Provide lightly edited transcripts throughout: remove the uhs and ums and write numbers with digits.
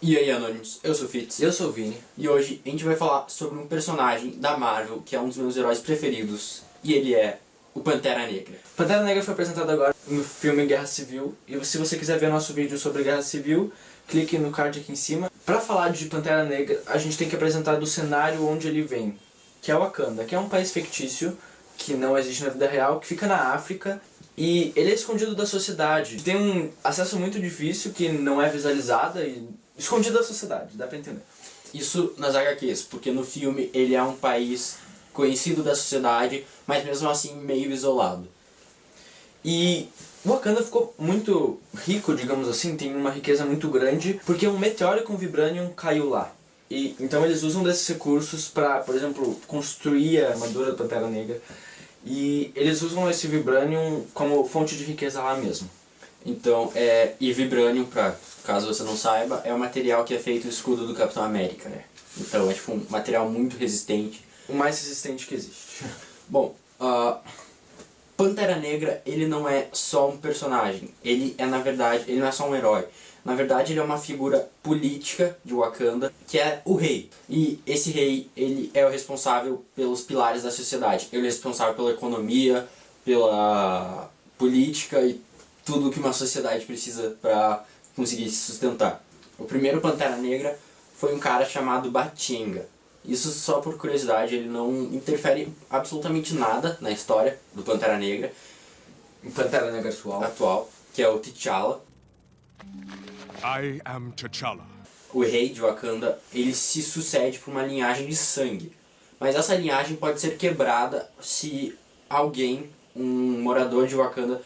E aí, Anônimos, eu sou o Fitz. Eu sou o Vini. E hoje a gente vai falar sobre um personagem da Marvel que é um dos meus heróis preferidos. E ele é o Pantera Negra. Pantera Negra foi apresentado agora no filme Guerra Civil. E se você quiser ver nosso vídeo sobre Guerra Civil, clique no card aqui em cima. Pra falar de Pantera Negra, a gente tem que apresentar do cenário onde ele vem, que é Wakanda, que é um país fictício, que não existe na vida real, que fica na África. E ele é escondido da sociedade. Tem um acesso muito difícil, que não é visualizado e escondido da sociedade, dá pra entender. Isso nas HQs, porque no filme ele é um país conhecido da sociedade, mas mesmo assim meio isolado. E Wakanda ficou muito rico, digamos assim, tem uma riqueza muito grande, porque um meteoro com vibranium caiu lá. E então eles usam desses recursos para, por exemplo, construir a armadura do Pantera Negra. E eles usam esse vibranium como fonte de riqueza lá mesmo. Então, e Vibranium, caso você não saiba, é o material que é feito o escudo do Capitão América, né? Então é tipo um material muito resistente. O mais resistente que existe. Bom, Pantera Negra, ele não é só um personagem. Ele é, na verdade, ele não é só um herói. Na verdade, ele é uma figura política de Wakanda, que é o rei. E esse rei, ele é o responsável pelos pilares da sociedade. Ele é responsável pela economia, pela política e tudo que uma sociedade precisa para conseguir se sustentar. O primeiro Pantera Negra foi um cara chamado Batinga. Isso só por curiosidade, ele não interfere absolutamente nada na história do Pantera Negra. O Pantera Negra atual, que é o T'Challa. I am T'Challa. O rei de Wakanda, ele se sucede por uma linhagem de sangue. Mas essa linhagem pode ser quebrada se alguém, um morador de Wakanda,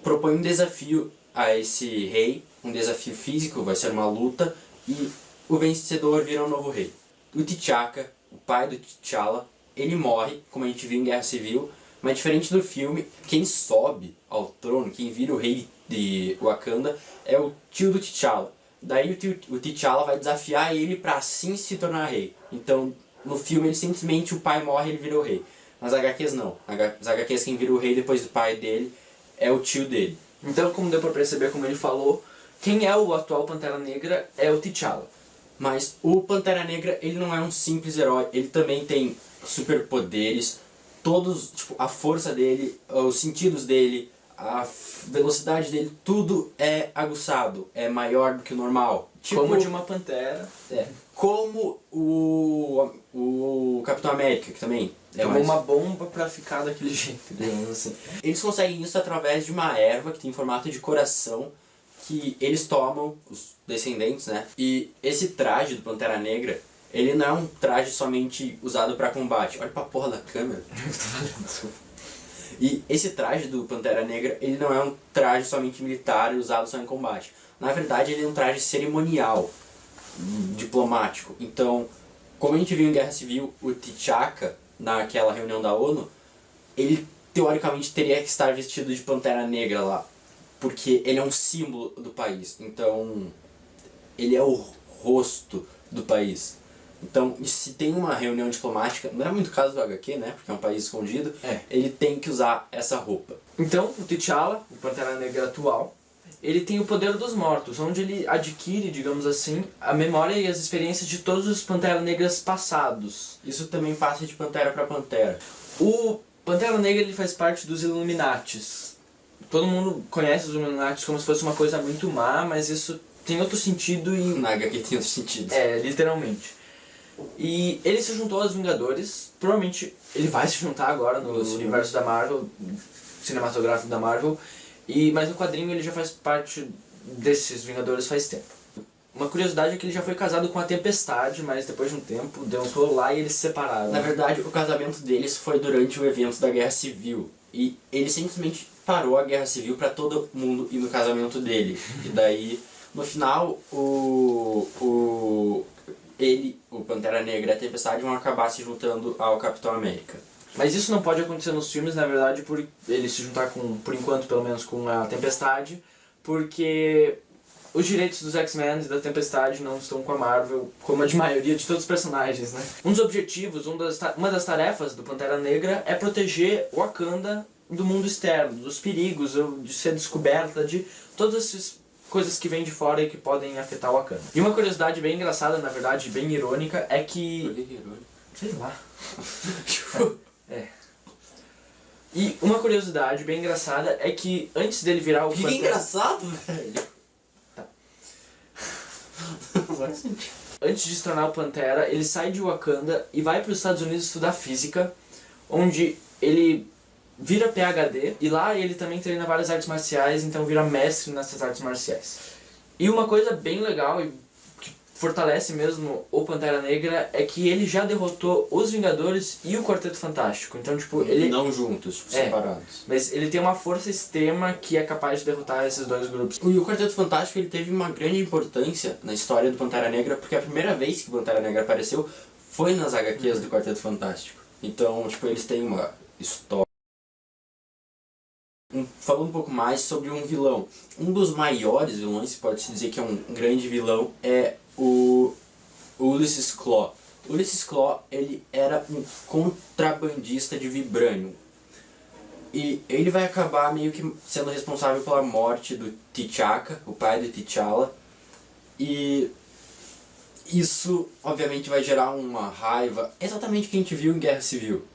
propõe um desafio a esse rei, um desafio físico, vai ser uma luta, e o vencedor vira um novo rei. O T'Chaka, o pai do T'Challa, ele morre, como a gente viu em Guerra Civil, mas diferente do filme, quem sobe ao trono, quem vira o rei de Wakanda, é o tio do T'Challa. Daí o T'Challa vai desafiar ele pra assim se tornar rei. Então, no filme, ele simplesmente, o pai morre e ele vira o rei. Nas HQs não. Nas HQs quem vira o rei depois do pai dele é o tio dele. Então, como deu pra perceber, como ele falou, quem é o atual Pantera Negra é o T'Challa. Mas o Pantera Negra, ele não é um simples herói, ele também tem superpoderes, todos, tipo, a força dele, os sentidos dele, a velocidade dele, tudo é aguçado, é maior do que o normal. Tipo, como de uma pantera. Como o Capitão América, que também é como uma bomba pra ficar daquele jeito, digamos assim. Eles conseguem isso através de uma erva que tem formato de coração, que eles tomam, os descendentes, né? E esse traje do Pantera Negra, ele não é um traje somente usado pra combate. Olha pra porra da câmera. E esse traje do Pantera Negra, ele não é um traje somente militar usado só em combate. Na verdade, ele é um traje cerimonial, diplomático. Então, como a gente viu em Guerra Civil, o T'Chaka, naquela reunião da ONU, ele teoricamente teria que estar vestido de Pantera Negra lá, porque ele é um símbolo do país. Então, ele é o rosto do país. Então, se tem uma reunião diplomática, não é muito caso do HQ, né, porque é um país escondido, ele tem que usar essa roupa. Então, o T'Challa, o Pantera Negra atual, ele tem o poder dos mortos, onde ele adquire, digamos assim, a memória e as experiências de todos os Pantera Negras passados. Isso também passa de Pantera para Pantera. O Pantera Negra, ele faz parte dos Illuminates. Todo mundo conhece os Illuminates como se fosse uma coisa muito má, mas isso tem outro sentido e... Na HQ tem outro sentido. Literalmente. E ele se juntou aos Vingadores, provavelmente ele vai se juntar agora no universo da Marvel, cinematográfico da Marvel, mas no quadrinho ele já faz parte desses Vingadores faz tempo. Uma curiosidade é que ele já foi casado com a Tempestade, mas depois de um tempo deu uns rolo lá e eles se separaram. Na verdade, o casamento deles foi durante o evento da Guerra Civil, e ele simplesmente parou a Guerra Civil pra todo mundo ir no casamento dele. E daí, no final, o Pantera Negra e a Tempestade vão acabar se juntando ao Capitão América. Mas isso não pode acontecer nos filmes, na verdade, por ele se juntar por enquanto, pelo menos, com a Tempestade, porque os direitos dos X-Men e da Tempestade não estão com a Marvel, como a de maioria de todos os personagens, né? Um dos objetivos, uma das tarefas do Pantera Negra é proteger Wakanda do mundo externo, dos perigos, de ser descoberta, de todos esses coisas que vêm de fora e que podem afetar o Wakanda. E uma curiosidade bem engraçada, na verdade, bem irônica, é que... Sei lá. É. E uma curiosidade bem engraçada é que antes dele virar o Que Pantera... engraçado, velho. Tá. Não faz sentido. Antes de se tornar o Pantera, ele sai de Wakanda e vai para os Estados Unidos estudar física, onde ele vira PhD e lá ele também treina várias artes marciais, então vira mestre nessas artes marciais. E uma coisa bem legal e que fortalece mesmo o Pantera Negra é que ele já derrotou os Vingadores e o Quarteto Fantástico. Então, tipo, ele... Não juntos, tipo, separados. Mas ele tem uma força extrema que é capaz de derrotar esses dois grupos. E o Quarteto Fantástico ele teve uma grande importância na história do Pantera Negra, porque a primeira vez que o Pantera Negra apareceu foi nas HQs do Quarteto Fantástico. Então, tipo, eles têm uma história. Falando um pouco mais sobre um vilão. Um dos maiores vilões, pode-se dizer que é um grande vilão, é o Ulysses Klaue. Ulysses Klaue, ele era um contrabandista de vibranium. E ele vai acabar meio que sendo responsável pela morte do T'Chaka, o pai do T'Challa. E isso, obviamente, vai gerar uma raiva, exatamente o que a gente viu em Guerra Civil.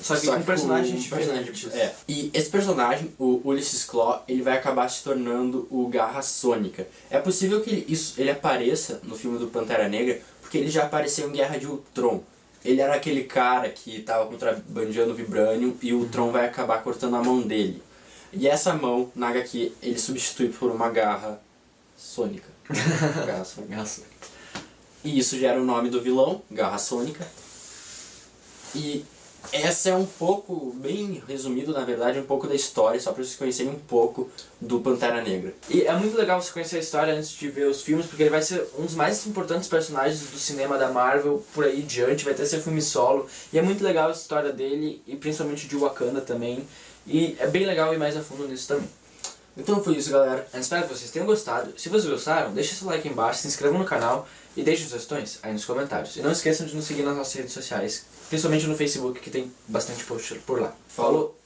Só que com um personagem diferente. E esse personagem, o Ulysses Klaue, ele vai acabar se tornando o Garra Sônica. É possível que ele apareça no filme do Pantera Negra, porque ele já apareceu em Guerra de Ultron. Ele era aquele cara que tava contrabandeando Vibranium e o Ultron vai acabar cortando a mão dele. E essa mão, na HQ, ele substitui por uma garra sônica. Garra sônica. E isso gera o nome do vilão, Garra Sônica. E essa é um pouco, bem resumido na verdade, um pouco da história, só para vocês conhecerem um pouco do Pantera Negra. E é muito legal você conhecer a história antes de ver os filmes, porque ele vai ser um dos mais importantes personagens do cinema da Marvel por aí diante, vai ter seu filme solo, e é muito legal a história dele, e principalmente de Wakanda também, e é bem legal ir mais a fundo nisso também. Então foi isso, galera. Eu espero que vocês tenham gostado. Se vocês gostaram, deixe seu like aí embaixo, se inscrevam no canal e deixem sugestões aí nos comentários. E não esqueçam de nos seguir nas nossas redes sociais, principalmente no Facebook, que tem bastante post por lá. Falou!